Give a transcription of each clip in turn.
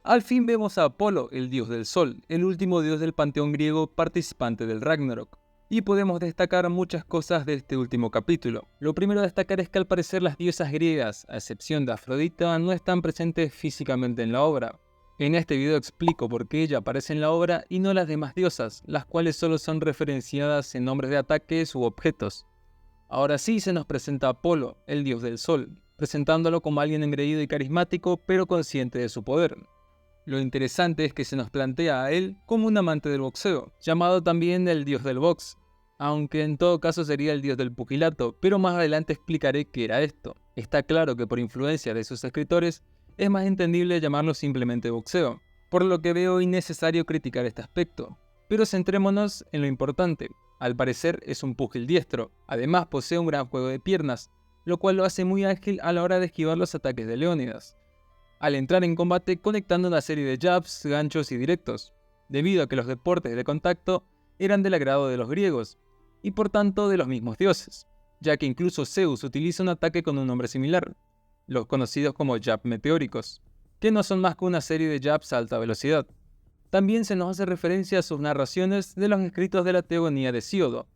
Al fin vemos a Apolo, el dios del sol, el último dios del panteón griego participante del Ragnarok. Y podemos destacar muchas cosas de este último capítulo. Lo primero a destacar es que al parecer las diosas griegas, a excepción de Afrodita, no están presentes físicamente en la obra. En este video explico por qué ella aparece en la obra y no las demás diosas, las cuales solo son referenciadas en nombres de ataques u objetos. Ahora sí se nos presenta a Apolo, el dios del sol, presentándolo como alguien engreído y carismático, pero consciente de su poder. Lo interesante es que se nos plantea a él como un amante del boxeo, llamado también el dios del box, aunque en todo caso sería el dios del pugilato, pero más adelante explicaré qué era esto. Está claro que por influencia de sus escritores, es más entendible llamarlo simplemente boxeo, por lo que veo innecesario criticar este aspecto. Pero centrémonos en lo importante. Al parecer es un púgil diestro, además posee un gran juego de piernas, lo cual lo hace muy ágil a la hora de esquivar los ataques de Leónidas, al entrar en combate conectando una serie de jabs, ganchos y directos, debido a que los deportes de contacto eran del agrado de los griegos, y por tanto de los mismos dioses, ya que incluso Zeus utiliza un ataque con un nombre similar, los conocidos como jab meteóricos, que no son más que una serie de jabs a alta velocidad. También se nos hace referencia a sus narraciones de los escritos de la Teogonía de Hesíodo.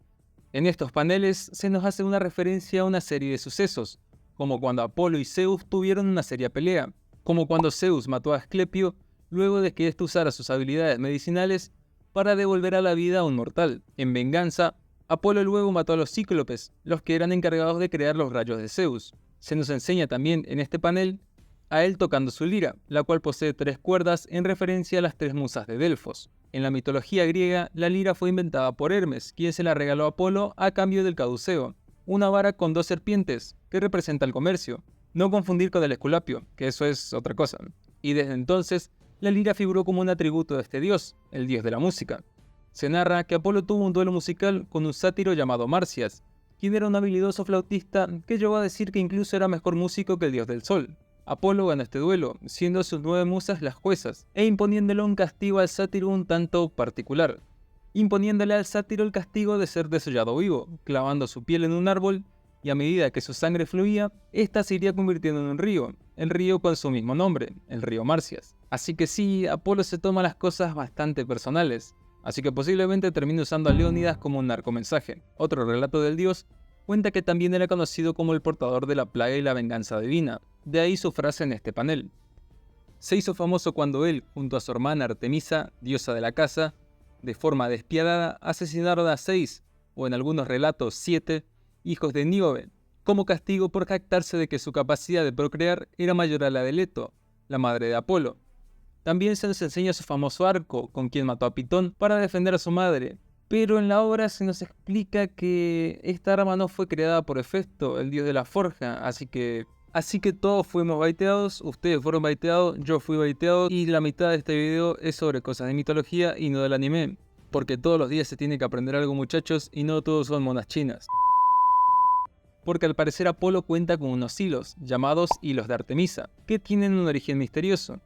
En estos paneles se nos hace una referencia a una serie de sucesos, como cuando Apolo y Zeus tuvieron una seria pelea, como cuando Zeus mató a Asclepio luego de que éste usara sus habilidades medicinales para devolver a la vida a un mortal. En venganza, Apolo luego mató a los cíclopes, los que eran encargados de crear los rayos de Zeus. Se nos enseña también en este panel a él tocando su lira, la cual posee 3 cuerdas en referencia a las 3 musas de Delfos. En la mitología griega, la lira fue inventada por Hermes, quien se la regaló a Apolo a cambio del caduceo, una vara con 2 serpientes, que representa el comercio. No confundir con el esculapio, que eso es otra cosa. Y desde entonces, la lira figuró como un atributo de este dios, el dios de la música. Se narra que Apolo tuvo un duelo musical con un sátiro llamado Marcias, quien era un habilidoso flautista que llegó a decir que incluso era mejor músico que el dios del sol. Apolo ganó este duelo, siendo sus 9 musas las juezas, e imponiéndole un castigo al sátiro un tanto particular, imponiéndole al sátiro el castigo de ser desollado vivo, clavando su piel en un árbol, y a medida que su sangre fluía, ésta se iría convirtiendo en un río, el río con su mismo nombre, el río Marcias. Así que sí, Apolo se toma las cosas bastante personales, así que posiblemente termine usando a Leónidas como un narcomensaje. Otro relato del dios cuenta que también era conocido como el portador de la plaga y la venganza divina, de ahí su frase en este panel. Se hizo famoso cuando él, junto a su hermana Artemisa, diosa de la caza, de forma despiadada asesinaron a 6, o en algunos relatos 7, hijos de Níobe, como castigo por jactarse de que su capacidad de procrear era mayor a la de Leto, la madre de Apolo. También se nos enseña su famoso arco, con quien mató a Pitón para defender a su madre, pero en la obra se nos explica que esta arma no fue creada por Hefesto, el dios de la forja, así que todos fuimos baiteados, ustedes fueron baiteados, yo fui baiteado, y la mitad de este video es sobre cosas de mitología y no del anime, porque todos los días se tiene que aprender algo, muchachos, y no todos son monas chinas. Porque al parecer Apolo cuenta con unos hilos, llamados hilos de Artemisa, que tienen un origen misterioso,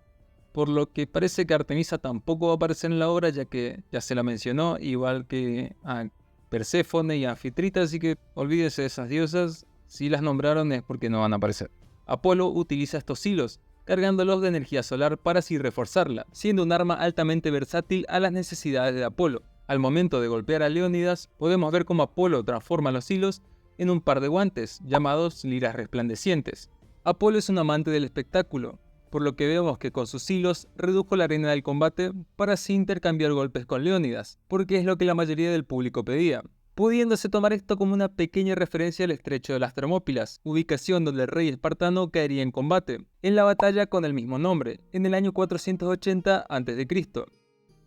por lo que parece que Artemisa tampoco va a aparecer en la obra, ya que ya se la mencionó, igual que a Perséfone y a Anfitrita, así que olvídese de esas diosas, si las nombraron es porque no van a aparecer. Apolo utiliza estos hilos, cargándolos de energía solar para así reforzarla, siendo un arma altamente versátil a las necesidades de Apolo. Al momento de golpear a Leónidas, podemos ver cómo Apolo transforma los hilos en un par de guantes, llamados liras resplandecientes. Apolo es un amante del espectáculo, por lo que vemos que con sus hilos redujo la arena del combate para así intercambiar golpes con Leónidas, porque es lo que la mayoría del público pedía, pudiéndose tomar esto como una pequeña referencia al estrecho de las Termópilas, ubicación donde el rey espartano caería en combate, en la batalla con el mismo nombre, en el año 480 a.C.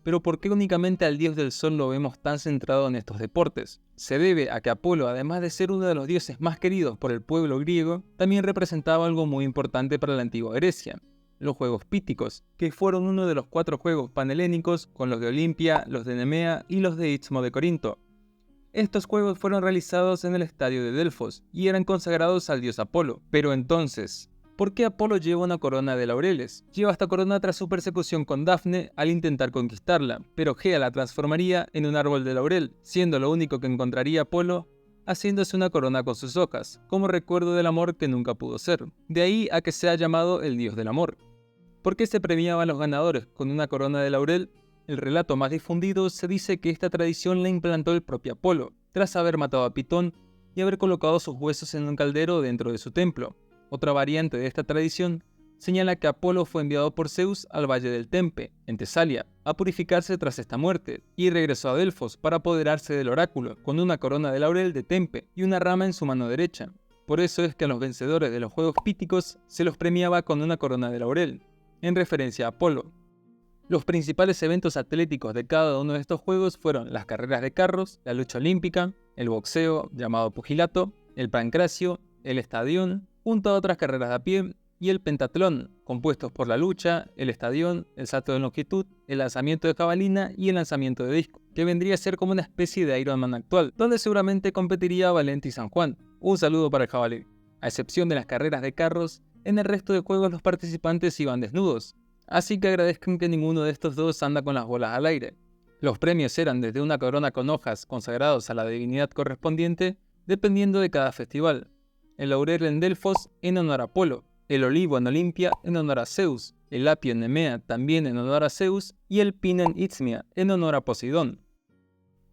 Pero ¿por qué únicamente al dios del sol lo vemos tan centrado en estos deportes? Se debe a que Apolo, además de ser uno de los dioses más queridos por el pueblo griego, también representaba algo muy importante para la antigua Grecia: los Juegos Píticos, que fueron uno de los 4 juegos panhelénicos, con los de Olimpia, los de Nemea y los de Istmo de Corinto. Estos juegos fueron realizados en el estadio de Delfos y eran consagrados al dios Apolo. Pero entonces, ¿por qué Apolo lleva una corona de laureles? Lleva esta corona tras su persecución con Dafne al intentar conquistarla, pero Gea la transformaría en un árbol de laurel, siendo lo único que encontraría Apolo, haciéndose una corona con sus hojas, como recuerdo del amor que nunca pudo ser. De ahí a que sea llamado el dios del amor. ¿Por qué se premiaba a los ganadores con una corona de laurel? El relato más difundido se dice que esta tradición la implantó el propio Apolo, tras haber matado a Pitón y haber colocado sus huesos en un caldero dentro de su templo. Otra variante de esta tradición señala que Apolo fue enviado por Zeus al valle del Tempe, en Tesalia, a purificarse tras esta muerte, y regresó a Delfos para apoderarse del oráculo, con una corona de laurel de Tempe y una rama en su mano derecha. Por eso es que a los vencedores de los Juegos Píticos se los premiaba con una corona de laurel, en referencia a Apolo. Los principales eventos atléticos de cada uno de estos juegos fueron las carreras de carros, la lucha olímpica, el boxeo, llamado pugilato, el pancracio, el estadión, junto a otras carreras de a pie, y el pentatlón, compuestos por la lucha, el estadión, el salto de longitud, el lanzamiento de jabalina y el lanzamiento de disco, que vendría a ser como una especie de Ironman actual, donde seguramente competiría Valente y San Juan. Un saludo para el jabalí. A excepción de las carreras de carros, en el resto de juegos los participantes iban desnudos, así que agradezcan que ninguno de estos dos anda con las bolas al aire. Los premios eran desde una corona con hojas consagrados a la divinidad correspondiente, dependiendo de cada festival. El laurel en Delfos en honor a Apolo, el olivo en Olimpia en honor a Zeus, el apio en Nemea también en honor a Zeus y el pino en Isthmia en honor a Poseidón.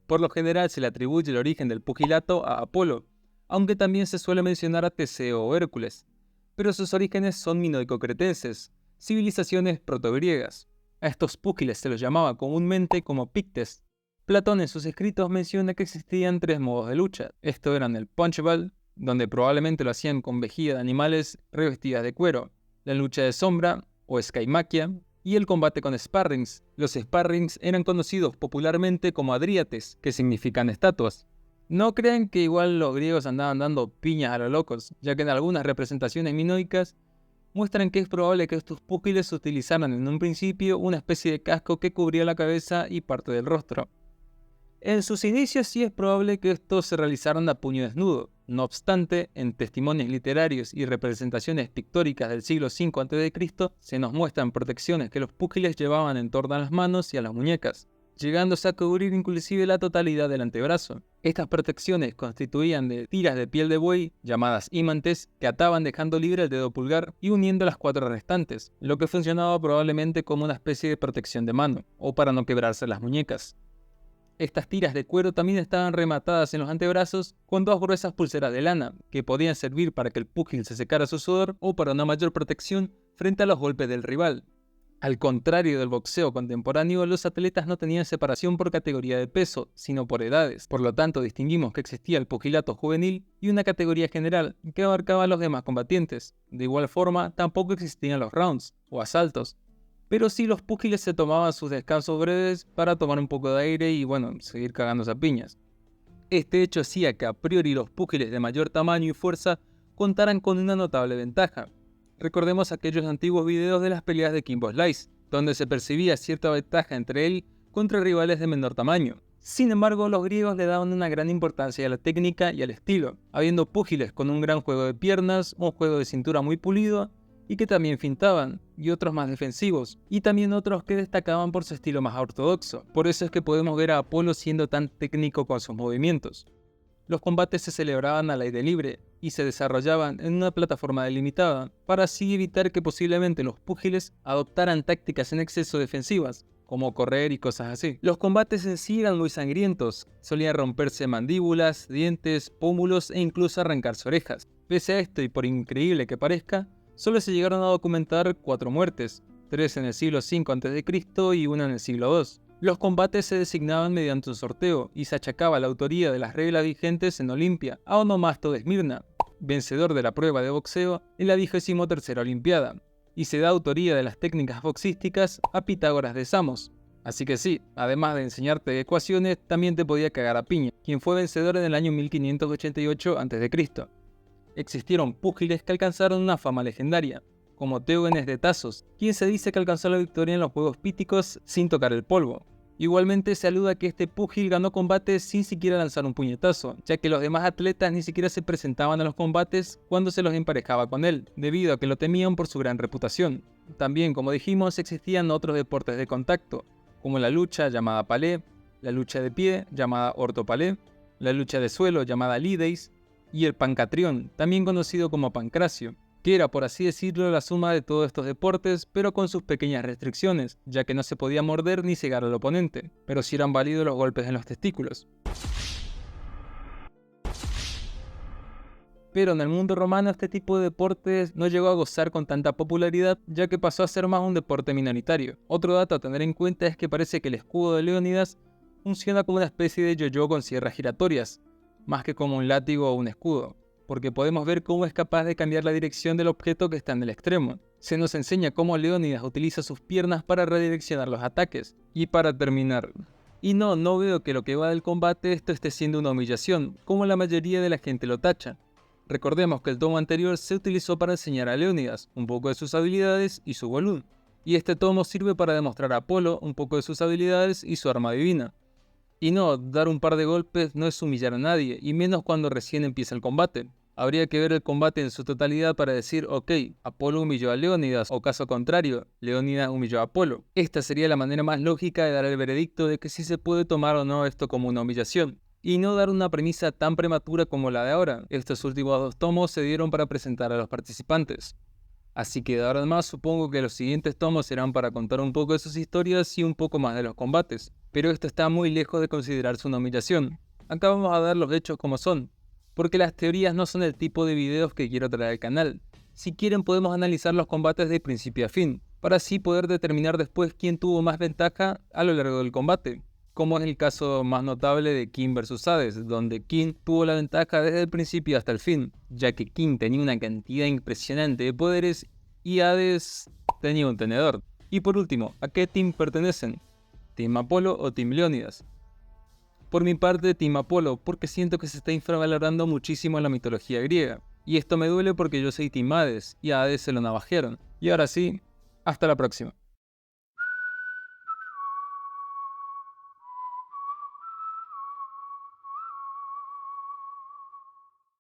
Por lo general se le atribuye el origen del pugilato a Apolo, aunque también se suele mencionar a Teseo o Hércules, pero sus orígenes son minoico-cretenses, civilizaciones protogriegas. A estos púgiles se los llamaba comúnmente como pictes. Platón en sus escritos menciona que existían tres modos de lucha. Estos eran el punchball, donde probablemente lo hacían con vejiga de animales revestidas de cuero, la lucha de sombra o skaimaquia, y el combate con sparrings. Los sparrings eran conocidos popularmente como adríates, que significan estatuas. No crean que igual los griegos andaban dando piñas a los locos, ya que en algunas representaciones minoicas muestran que es probable que estos púgiles utilizaran en un principio una especie de casco que cubría la cabeza y parte del rostro. En sus inicios sí es probable que estos se realizaran a puño desnudo. No obstante, en testimonios literarios y representaciones pictóricas del siglo V a.C. se nos muestran protecciones que los púgiles llevaban en torno a las manos y a las muñecas, llegándose a cubrir inclusive la totalidad del antebrazo. Estas protecciones constituían de tiras de piel de buey, llamadas imantes, que ataban dejando libre el dedo pulgar y uniendo las cuatro restantes, lo que funcionaba probablemente como una especie de protección de mano, o para no quebrarse las muñecas. Estas tiras de cuero también estaban rematadas en los antebrazos con dos gruesas pulseras de lana, que podían servir para que el púgil se secara su sudor o para una mayor protección frente a los golpes del rival. Al contrario del boxeo contemporáneo, los atletas no tenían separación por categoría de peso, sino por edades. Por lo tanto, distinguimos que existía el pugilato juvenil y una categoría general que abarcaba a los demás combatientes. De igual forma, tampoco existían los rounds o asaltos, pero sí los púgiles se tomaban sus descansos breves para tomar un poco de aire y, seguir cagándose a piñas. Este hecho hacía que a priori los púgiles de mayor tamaño y fuerza contaran con una notable ventaja. Recordemos aquellos antiguos videos de las peleas de Kimbo Slice, donde se percibía cierta ventaja entre él contra rivales de menor tamaño. Sin embargo, los griegos le daban una gran importancia a la técnica y al estilo, habiendo púgiles con un gran juego de piernas, un juego de cintura muy pulido, y que también fintaban, y otros más defensivos, y también otros que destacaban por su estilo más ortodoxo. Por eso es que podemos ver a Apolo siendo tan técnico con sus movimientos. Los combates se celebraban al aire libre y se desarrollaban en una plataforma delimitada, para así evitar que posiblemente los púgiles adoptaran tácticas en exceso defensivas, como correr y cosas así. Los combates en sí eran muy sangrientos, solían romperse mandíbulas, dientes, pómulos e incluso arrancarse orejas. Pese a esto, y por increíble que parezca, solo se llegaron a documentar 4 muertes, 3 en el siglo V a.C. y 1 en el siglo II. Los combates se designaban mediante un sorteo y se achacaba la autoría de las reglas vigentes en Olimpia a Onomasto de Esmirna, vencedor de la prueba de boxeo en la 23ª Olimpiada, y se da autoría de las técnicas boxísticas a Pitágoras de Samos. Así que sí, además de enseñarte ecuaciones, también te podía cagar a piña, quien fue vencedor en el año 1588 a.C. Existieron púgiles que alcanzaron una fama legendaria, como Teógenes de Tasos, quien se dice que alcanzó la victoria en los Juegos Píticos sin tocar el polvo. Igualmente se aluda que este púgil ganó combates sin siquiera lanzar un puñetazo, ya que los demás atletas ni siquiera se presentaban a los combates cuando se los emparejaba con él, debido a que lo temían por su gran reputación. También, como dijimos, existían otros deportes de contacto, como la lucha llamada palé, la lucha de pie llamada ortopalé, la lucha de suelo llamada lideis, y el pancatrión, también conocido como pancracio. que era por así decirlo la suma de todos estos deportes, pero con sus pequeñas restricciones, ya que no se podía morder ni cegar al oponente, pero sí eran válidos los golpes en los testículos. Pero en el mundo romano este tipo de deportes no llegó a gozar con tanta popularidad, ya que pasó a ser más un deporte minoritario. Otro dato a tener en cuenta es que parece que el escudo de Leónidas funciona como una especie de yo-yo con sierras giratorias, más que como un látigo o un escudo, porque podemos ver cómo es capaz de cambiar la dirección del objeto que está en el extremo. Se nos enseña cómo Leónidas utiliza sus piernas para redireccionar los ataques. Y para terminar, no veo que lo que va del combate esto esté siendo una humillación, como la mayoría de la gente lo tacha. Recordemos que el tomo anterior se utilizó para enseñar a Leónidas un poco de sus habilidades y su volumen, y este tomo sirve para demostrar a Apolo un poco de sus habilidades y su arma divina. Y no, dar un par de golpes no es humillar a nadie, y menos cuando recién empieza el combate. Habría que ver el combate en su totalidad para decir, ok, Apolo humilló a Leónidas, o caso contrario, Leónidas humilló a Apolo. Esta sería la manera más lógica de dar el veredicto de que si se puede tomar o no esto como una humillación, y no dar una premisa tan prematura como la de ahora. Estos últimos 2 tomos se dieron para presentar a los participantes. Así que de ahora en más supongo que los siguientes tomos serán para contar un poco de sus historias y un poco más de los combates, pero esto está muy lejos de considerarse una humillación. Acá vamos a dar los hechos como son, porque las teorías no son el tipo de videos que quiero traer al canal. Si quieren podemos analizar los combates de principio a fin, para así poder determinar después quién tuvo más ventaja a lo largo del combate, como es el caso más notable de King vs Hades, donde King tuvo la ventaja desde el principio hasta el fin, ya que King tenía una cantidad impresionante de poderes y Hades tenía un tenedor. Y por último, ¿a qué team pertenecen? ¿Team Apolo o Team Leónidas? Por mi parte, Team Apolo, porque siento que se está infravalorando muchísimo la mitología griega. Y esto me duele porque yo soy Team Hades, y a Hades se lo navajearon. Y ahora sí, hasta la próxima.